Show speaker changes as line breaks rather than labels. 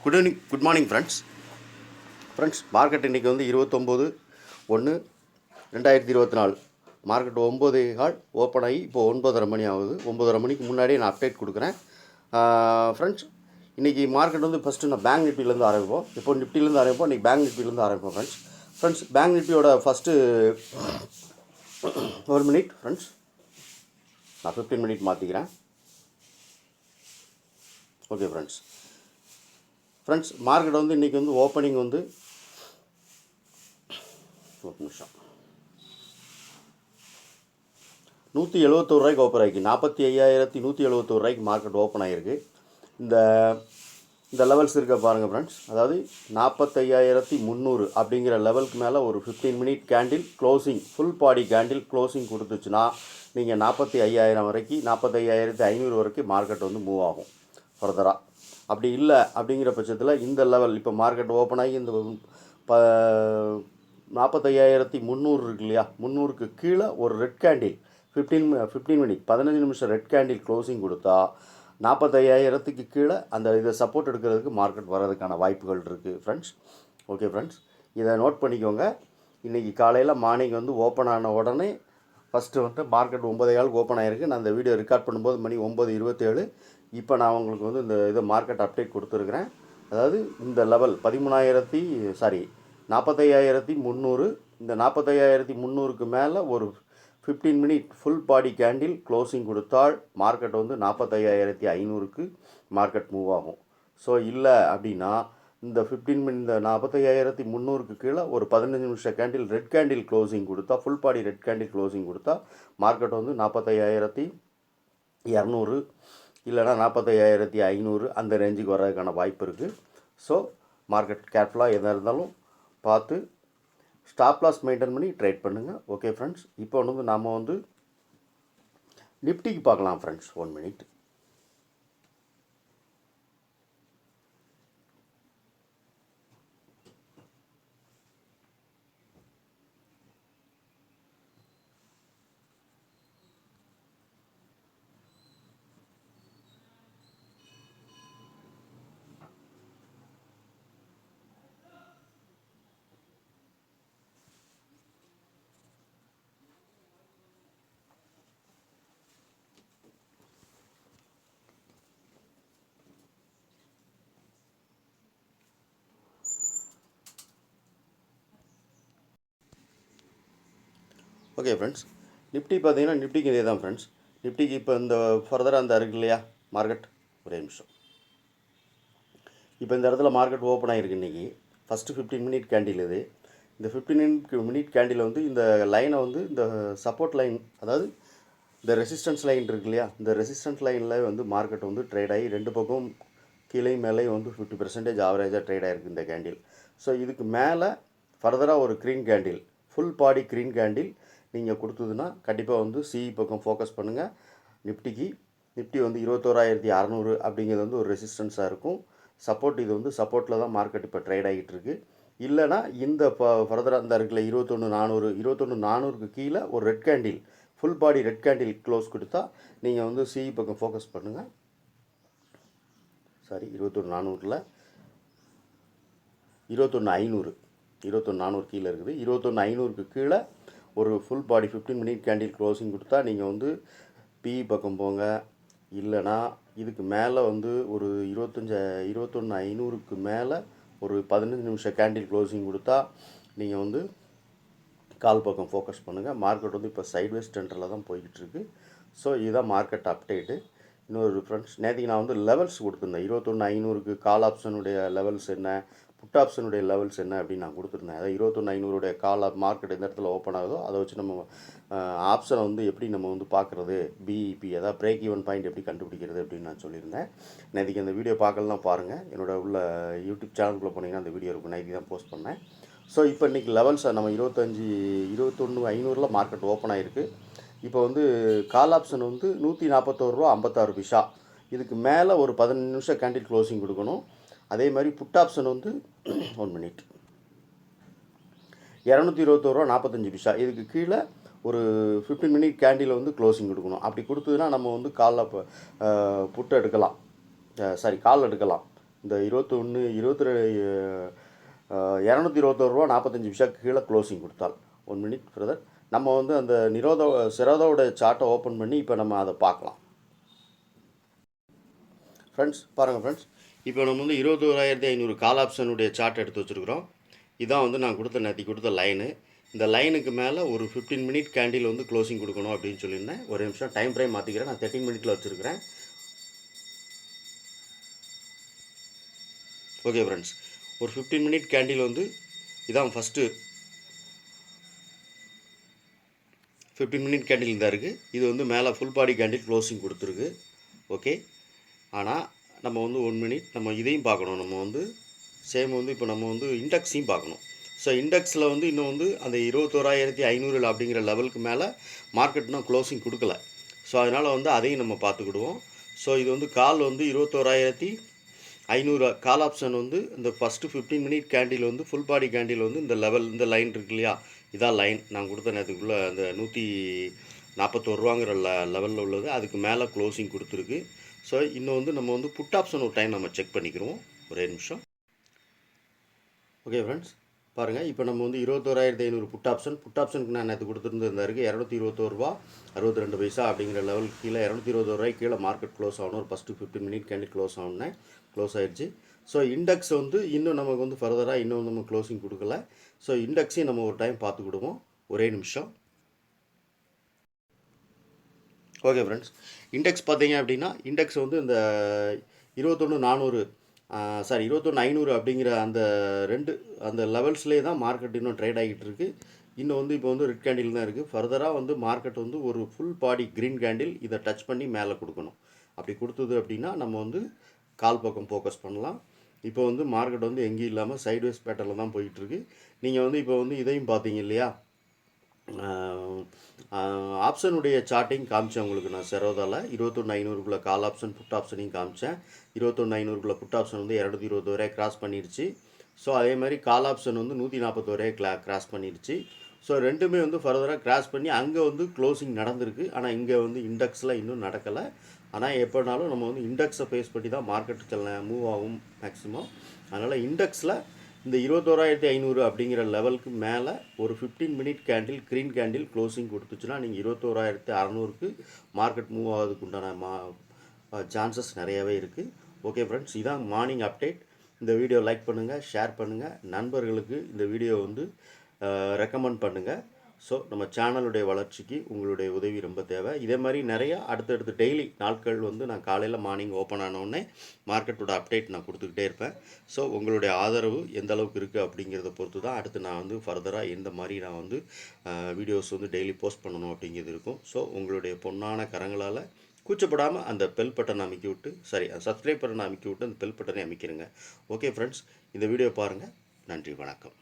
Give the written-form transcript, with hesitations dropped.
Good morning friends market இன்றைக்கி வந்து 29/1/2024 market 9:15 open ஆகி இப்போ 9:30 மணி ஆகுது. 9:30 மணிக்கு முன்னாடியே நான் அப்டேட் கொடுக்குறேன். ஃப்ரெண்ட்ஸ் இன்றைக்கி மார்க்கெட் வந்து ஃபஸ்ட்டு நான் பேங்க் நிஃப்டிலேருந்து ஆரம்பிப்போம். இப்போ நிஃப்டிலேருந்து ஆரம்பிப்போம். இன்றைக்கி பேங்க் நிஃப்டிலேருந்து ஆரம்பிப்போம் ஃப்ரெண்ட்ஸ் பேங்க் நிஃப்டியோட ஃபஸ்ட்டு 1 மினிட் ஃப்ரெண்ட்ஸ், நான் 15 மினிட் மாற்றிக்கிறேன். ஓகே ஃப்ரெண்ட்ஸ் மார்க்கெட் வந்து இன்றைக்கி வந்து ஓப்பனிங் வந்து ஒரு நிமிஷம் 171 ஓப்பன் ஆகிருக்கு. 45,171 மார்க்கெட் ஓப்பன் ஆகிருக்கு. இந்த லெவல்ஸ் இருக்க பாருங்கள் ஃப்ரெண்ட்ஸ், அதாவது 45,300 அப்படிங்கிற லெவலுக்கு மேலே ஒரு 15 minute candle closing, full body candle closing கொடுத்துச்சுன்னா நீங்கள் 45,000 வரைக்கும், 45,500 வரைக்கும் மார்க்கெட் வந்து மூவ் ஆகும் ஃபர்தராக. அப்படி இல்லை அப்படிங்கிற பட்சத்தில் இந்த லெவல் இப்போ மார்க்கெட் ஓப்பன் ஆகி இந்த 45,300 இருக்கு இல்லையா, 300க்கு கீழே ஒரு ரெட் கேண்டில் 15 மினிட் 15 நிமிஷம் ரெட் கேண்டில் க்ளோசிங் கொடுத்தா 45,000க்கு கீழே அந்த இதை சப்போர்ட் எடுக்கிறதுக்கு மார்க்கெட் வர்றதுக்கான வாய்ப்புகள் இருக்குது ஃப்ரெண்ட்ஸ். ஓகே ஃப்ரெண்ட்ஸ், இதை நோட் பண்ணிக்கோங்க. இன்றைக்கி காலையில் மார்னிங் வந்து ஓப்பன் ஆன உடனே ஃபஸ்ட்டு வந்து மார்க்கெட் 9:15 ஓப்பன் ஆகிருக்கு. நான் இந்த வீடியோ ரெக்கார்ட் பண்ணும்போது மணி 9:27. இப்போ நான் உங்களுக்கு வந்து இந்த இதை மார்க்கெட் அப்டேட் கொடுத்துருக்குறேன். அதாவது இந்த லெவல் 45,300, இந்த 45,300க்கு மேலே ஒரு 15 minute full body candle closing கொடுத்தால் மார்க்கெட் வந்து 45,500க்கு மார்க்கெட் மூவ் ஆகும். ஸோ இல்லை அப்படின்னா இந்த 45,300க்கு கீழே ஒரு 15 நிமிஷம் கேண்டில் ரெட் கேண்டில் க்ளோசிங் கொடுத்தா, full body red candle closing கொடுத்தா மார்க்கெட் வந்து 45,200 இல்லைனா 45,500 அந்த ரேஞ்சுக்கு வர்றதுக்கான வாய்ப்பு இருக்குது. ஸோ மார்க்கெட் கேர்ஃபுல்லாக எதாக இருந்தாலும் பார்த்து ஸ்டாப் லாஸ் மெயின்டைன் பண்ணி ட்ரேட் பண்ணுங்கள். ஓகே ஃப்ரெண்ட்ஸ், இப்போ வந்து நாம் வந்து நிஃப்டிக்கு பார்க்கலாம் friends. 1 minute. Okay friends, Nifty பார்த்தீங்கன்னா நிஃப்டிக்கு இதே தான் ஃப்ரெண்ட்ஸ். நிஃப்டிக்கு இப்போ இந்த ஃபர்தராக அந்த இருக்கு இல்லையா மார்க்கெட், ஒரே நிமிஷம். இப்போ இந்த இடத்துல மார்க்கெட் ஓப்பன் ஆகிருக்கு. இன்றைக்கி ஃபஸ்ட்டு 15 மினிட் கேண்டில் இது. இந்த 15 மினிட் கேண்டில் வந்து இந்த லைனை வந்து இந்த சப்போர்ட் லைன், அதாவது இந்த ரெசிஸ்டன்ஸ் லைன் இருக்கு இல்லையா, இந்த ரெசிஸ்டன்ஸ் லைனில் வந்து மார்க்கெட் வந்து ட்ரேட் ஆகி ரெண்டு பக்கம் கீழே மேலே வந்து 50% ஆவரேஜாக ட்ரேட் ஆகிருக்கு இந்த கேண்டில். ஸோ இதுக்கு மேலே ஃபர்தராக ஒரு green candle, full body green candle நீங்கள் கொடுத்ததுன்னா கண்டிப்பாக வந்து சிஇ பக்கம் ஃபோக்கஸ் பண்ணுங்கள். நிஃப்டி வந்து 21,600 அப்படிங்கிறது வந்து ஒரு ரெசிஸ்டன்ஸாக இருக்கும். சப்போர்ட், இது வந்து சப்போர்ட்டில் தான் மார்க்கெட் இப்போ ட்ரேட் ஆகிட்டு இருக்குது. இல்லைனா இந்த ஃபர்தராக இந்த இருக்குல்ல 21,400க்கு கீழே ஒரு red candle, full body red candle close கொடுத்தா நீங்கள் வந்து சிஇ பக்கம் ஃபோக்கஸ் பண்ணுங்கள். சாரி, 21,400 21,500 கீழே இருக்குது. 21,500க்கு கீழே ஒரு full body 15 minute candle closing கொடுத்தா நீங்கள் வந்து பிஇ பக்கம் போங்க. இல்லைனா இதுக்கு மேலே வந்து ஒரு 21,500க்கு மேலே ஒரு 15 நிமிஷம் கேண்டில் க்ளோசிங் கொடுத்தா நீங்கள் வந்து கால் பக்கம் ஃபோக்கஸ் பண்ணுங்கள். மார்க்கெட் வந்து இப்போ சைட்வேஸ் ட்ரெண்டில் தான் போய்கிட்டு இருக்குது. ஸோ இதுதான் மார்க்கெட் அப்டேட்டு. இன்னொரு ஃப்ரெண்ட்ஸ், நேற்றுக்கு நான் வந்து லெவல்ஸ் கொடுத்துருந்தேன். 21,500க்கு கால் ஆப்ஷனுடைய லெவல்ஸ் என்ன, புட் ஆப்ஷனுடைய லெவல்ஸ் என்ன அப்படின்னு நான் கொடுத்துருந்தேன். அதாவது 21,500 கால் மார்க்கெட் எந்த இடத்துல ஓப்பன் ஆகுதோ அதை வச்சு நம்ம ஆப்ஷனை வந்து எப்படி நம்ம வந்து பார்க்குறது, பிஇபி அதாவது பிரேக் ஈவன் பாயிண்ட் எப்படி கண்டுபிடிக்கிறது அப்படின்னு நான் சொல்லியிருந்தேன். நேற்றுக்கு அந்த வீடியோ பார்க்கலாம் பாருங்கள். என்னோட உள்ள யூடியூப் சேனலுக்குள்ளே போனீங்கன்னா அந்த வீடியோ இருக்கும். நேற்றுக்கு தான் போஸ்ட் பண்ணேன். ஸோ இப்போ இன்றைக்கி லெவல்ஸை நம்ம 21,500 மார்க்கெட் ஓப்பன் ஆகிருக்கு. இப்போ வந்து கால் ஆப்ஷன் வந்து 141 ரூபா 56 பைசா. இதுக்கு மேலே ஒரு 15 நிமிஷம் கேண்டில் க்ளோசிங் கொடுக்கணும். அதே மாதிரி புட் ஆப்ஷன் வந்து 1 மினிட் 221 ரூபா 45 பைசா. இதுக்கு கீழே ஒரு 15 மினிட் கேண்டில் வந்து க்ளோசிங் கொடுக்கணும். அப்படி கொடுத்ததுன்னா நம்ம வந்து காலில் புட்டு எடுக்கலாம், சாரி கால் எடுக்கலாம். இந்த 221 ரூபா 45 பைசா கீழே க்ளோசிங் கொடுத்தால் 1 மினிட் பிரதர். நம்ம வந்து அந்த சிரோதாவோட சார்ட்டை ஓப்பன் பண்ணி இப்போ நம்ம அதை பார்க்கலாம் ஃப்ரெண்ட்ஸ். பாருங்கள் ஃப்ரெண்ட்ஸ், இப்போ நம்ம வந்து 21,500 கால் ஆப்ஷனுடைய சார்ட் எடுத்து வச்சுருக்கிறோம். இதான் வந்து நான் நேற்று கொடுத்த லைனு. இந்த லைனுக்கு மேலே ஒரு 15 மினிட் கேண்டில் வந்து க்ளோசிங் கொடுக்கணும் அப்படின்னு சொல்லியிருந்தேன். ஒரு நிமிஷம் டைம் ஃப்ரேம் மாற்றிக்கிறேன். நான் 13 மினிட்டில் வச்சுருக்கிறேன். ஓகே ஃப்ரெண்ட்ஸ், ஒரு 15 மினிட் கேண்டில் வந்து இதான் ஃபஸ்ட்டு 15 மினிட் கேண்டில் தான் இருக்குது. இது வந்து மேலே ஃபுல் பாடி கேண்டில் க்ளோசிங் கொடுத்துருக்கு. ஓகே, ஆனால் நம்ம வந்து 1 மினிட் நம்ம இதையும் பார்க்கணும். நம்ம வந்து சேம் வந்து இப்போ நம்ம வந்து இண்டெக்ஸையும் பார்க்கணும். ஸோ இண்டெக்ஸில் வந்து இன்னும் வந்து அந்த 21,500 அப்படிங்கிற லெவலுக்கு மேலே மார்க்கெட் இன்னும் க்ளோசிங் கொடுக்கல. ஸோ அதனால் வந்து அதையும் நம்ம பார்த்துக்கிடுவோம். ஸோ இது வந்து கால் வந்து 21,500 கால் ஆப்ஷன் வந்து இந்த ஃபஸ்ட்டு 15 மினிட் கேண்டில் வந்து ஃபுல் பாடி கேண்டில் வந்து இந்த லைன் இருக்கு இல்லையா, இதான் லைன் நான் கொடுத்த நேரத்துக்குள்ளே அந்த 141 ரூபாங்கிற லெவலில் உள்ளது. அதுக்கு மேலே க்ளோசிங் கொடுத்துருக்கு. ஸோ இன்னும் வந்து நம்ம வந்து புட் ஆப்ஷன் ஒரு டைம் நம்ம செக் பண்ணிக்கிறோம். ஒரே நிமிஷம். ஓகே ஃப்ரெண்ட்ஸ், பாருங்கள், இப்போ நம்ம வந்து 21,500 புட் ஆப்ஷனுக்கு நான் நேற்று கொடுத்துருந்தது இருக்குது 221 ரூபா 62 பைசா அப்படிங்கிற லெவலுக்கு கீழே 220 ரூபாய்க்கு கீழே மார்க்கெட் க்ளோஸ் ஆகணும். ஒரு ஃபஸ்ட்டு 15 மினிட் கேண்டில் க்ளோஸ் ஆகணுன்னே க்ளோஸ் ஆகிடுச்சு. ஸோ இண்டெக்ஸ் வந்து இன்னும் நமக்கு வந்து ஃபர்தராக இன்னும் நம்ம க்ளோசிங் கொடுக்கல. ஸோ இண்டெக்ஸையும் நம்ம ஒரு டைம் பார்த்துக்கிடுவோம். ஒரே நிமிஷம். ஓகே ஃப்ரெண்ட்ஸ், இண்டெக்ஸ் பார்த்தீங்க அப்படின்னா இண்டெக்ஸ் வந்து இந்த 21,500 அப்படிங்கிற அந்த லெவல்ஸ்லேயே தான் மார்க்கெட் இன்னும் ட்ரேட் ஆகிட்டு இருக்குது. இன்னும் வந்து இப்போ வந்து ரெட் கேண்டில் தான் இருக்குது. ஃபர்தராக வந்து மார்க்கெட் வந்து ஒரு ஃபுல் பாடி க்ரீன் கேண்டில் இதை டச் பண்ணி மேலே கொடுக்கணும். அப்படி கொடுத்தது அப்படின்னா நம்ம வந்து கால் பக்கம் ஃபோக்கஸ் பண்ணலாம். இப்போ வந்து மார்க்கெட் வந்து எங்கேயும் இல்லாமல் சைட்வேஸ் பேட்டர்னில் தான் போயிட்டுருக்கு. நீங்கள் வந்து இப்போ வந்து இதையும் பார்த்தீங்க இல்லையா, ஆப்ஷனுடைய சார்ட்டிங் காமிச்சேன் உங்களுக்கு நான் செரோதாவில் 21,500 கால் ஆப்ஷன் புட் ஆப்ஷனையும் காமிச்சேன். 21,500 புட் ஆப்ஷன் வந்து 220 வரை கிராஸ் பண்ணிடுச்சு. ஸோ அதே மாதிரி கால் ஆப்ஷன் வந்து 140 வரை கிராஸ் பண்ணிடுச்சு. ஸோ ரெண்டுமே வந்து ஃபர்தராக கிராஸ் பண்ணி அங்கே வந்து க்ளோசிங் நடந்திருக்கு. ஆனால் இங்கே வந்து இண்டெக்ஸில் இன்னும் நடக்கலை. ஆனால் எப்போனாலும் நம்ம வந்து இண்டெக்ஸை பேஸ் பண்ணி தான் மார்க்கெட்டு மூவ் ஆகும் மேக்ஸிமம். அதனால் இண்டெக்ஸில் இந்த 21,500 அப்படிங்கிற லெவலுக்கு மேலே ஒரு 15 minute candle green candle closing கொடுத்துச்சுன்னா நீங்கள் 21,600க்கு மார்க்கெட் மூவ் ஆகிறதுக்கு உண்டான சான்சஸ் நிறையவே இருக்குது. ஓகே ஃப்ரெண்ட்ஸ், இதான் மார்னிங் அப்டேட். இந்த வீடியோ லைக் பண்ணுங்கள், ஷேர் பண்ணுங்கள், நண்பர்களுக்கு இந்த வீடியோ வந்து ரெக்கமெண்ட் பண்ணுங்கள். ஸோ நம்ம சேனலுடைய வளர்ச்சிக்கு உங்களுடைய உதவி ரொம்ப தேவை. இதே மாதிரி நிறையா அடுத்தடுத்து டெய்லி நாட்கள் வந்து நான் காலையில் மார்னிங் ஓப்பன் ஆனோடனே மார்க்கெட்டோட அப்டேட் நான் கொடுத்துக்கிட்டே இருப்பேன். ஸோ உங்களுடைய ஆதரவு எந்த அளவுக்கு இருக்குது அப்படிங்கிறத பொறுத்து தான் அடுத்து நான் வந்து ஃபர்தராக எந்த மாதிரி நான் வந்து வீடியோஸ் வந்து டெய்லி போஸ்ட் பண்ணணும் அப்படிங்கிறது இருக்கும். ஸோ உங்களுடைய பொன்னான கரங்களால் கூச்சப்படாமல் அந்த பெல் பட்டனை அமைக்கி விட்டு சப்ஸ்கிரைப் பட்டனை அமைக்கி விட்டு அந்த பெல் பட்டனை அமைக்கிறேங்க. ஓகே ஃப்ரெண்ட்ஸ், இந்த வீடியோ பாருங்கள். நன்றி, வணக்கம்.